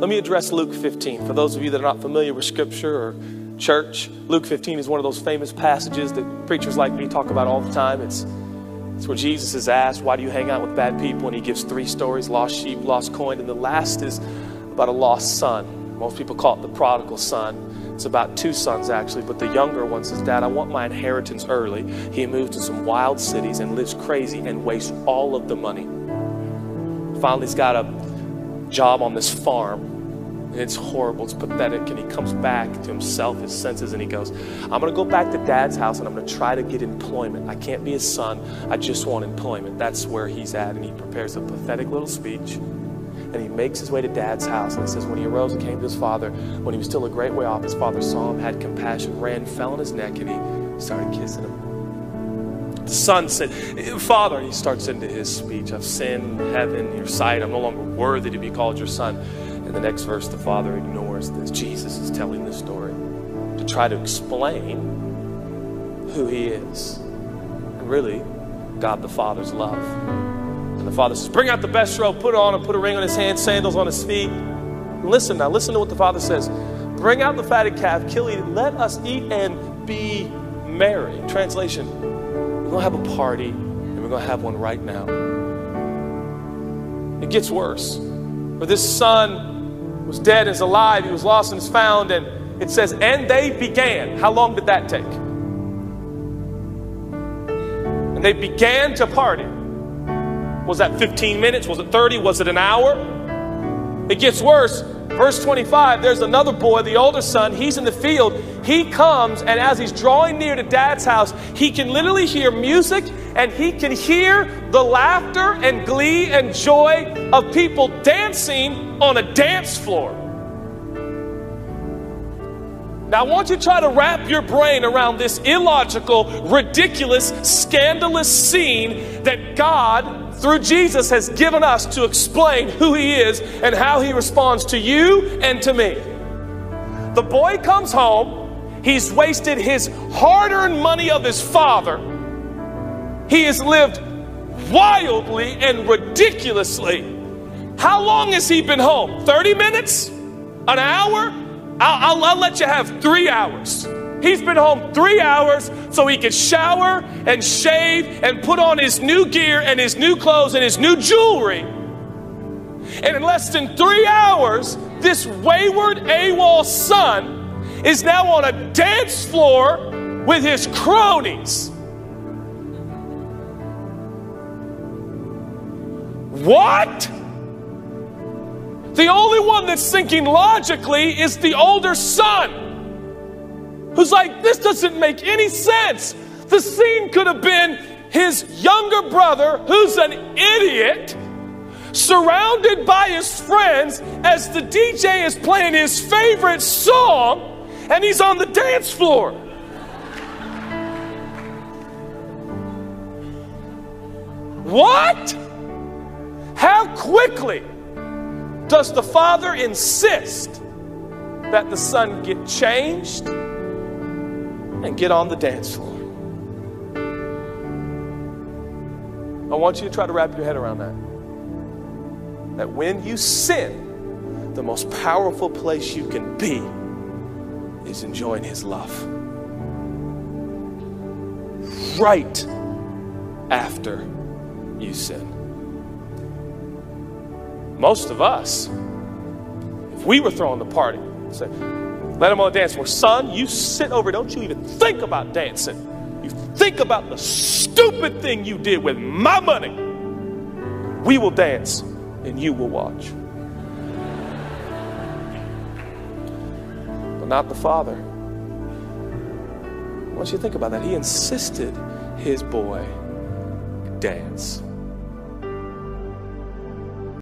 Let me address Luke 15. For those of you that are not familiar with Scripture or church, Luke 15 is one of those famous passages that preachers like me talk about all the time. It's where Jesus is asked, why do you hang out with bad people? And he gives 3 stories: lost sheep, lost coin, and the last is about a lost son. Most people call it the prodigal son. It's about 2 sons actually, but the younger one says, Dad, I want my inheritance early. He moves to some wild cities and lives crazy and wastes all of the money. Finally, he's got a job on this farm, and it's horrible, it's pathetic, and he comes back to himself, his senses, and he goes, I'm going to go back to Dad's house and I'm going to try to get employment. I can't be his son, I just want employment. That's where he's at, and he prepares a pathetic little speech, and he makes his way to Dad's house, and he says when he arose and came to his father, when he was still a great way off, his father saw him, had compassion, ran, fell on his neck, and he started kissing him. The son said, Father, he starts into his speech, I've sinned in heaven, in your sight, I'm no longer worthy to be called your son. And the next verse, the father ignores this. Jesus is telling this story to try to explain who he is. And really, God the Father's love. And the father says, bring out the best robe, put it on him, put a ring on his hand, sandals on his feet. And listen to what the father says. Bring out the fatted calf, kill it, let us eat and be merry. Translation, we're going to have a party, and we're going to have one right now. It gets worse. For this son was dead and is alive, he was lost and is found, and it says, and they began. How long did that take? And they began to party. Was that 15 minutes? Was it 30? Was it an hour? It gets worse. Verse 25, there's another boy, the older son. He's in the field. He comes, and as he's drawing near to Dad's house, he can literally hear music, and he can hear the laughter and glee and joy of people dancing on a dance floor. Now, I want you to try to wrap your brain around this illogical, ridiculous, scandalous scene that God, through Jesus, has given us to explain who he is and how he responds to you and to me. The boy comes home. He's wasted his hard-earned money of his father. He has lived wildly and ridiculously. How long has he been home? 30 minutes? An hour? I'll let you have 3 hours. He's been home 3 hours so he could shower and shave and put on his new gear and his new clothes and his new jewelry. And in less than 3 hours, this wayward AWOL son is now on a dance floor with his cronies. What? The only one that's thinking logically is the older son, who's like, this doesn't make any sense. The scene could have been his younger brother, who's an idiot, surrounded by his friends as the DJ is playing his favorite song, and he's on the dance floor. What? How quickly does the father insist that the son get changed and get on the dance floor? I want you to try to wrap your head around that. That when you sin, the most powerful place you can be is enjoying his love. Right after you sin. Most of us, if we were throwing the party, say, let him on the dance floor. Son, you sit over, don't you even think about dancing. You think about the stupid thing you did with my money. We will dance and you will watch. But not the father. I want you to think about that. He insisted his boy dance.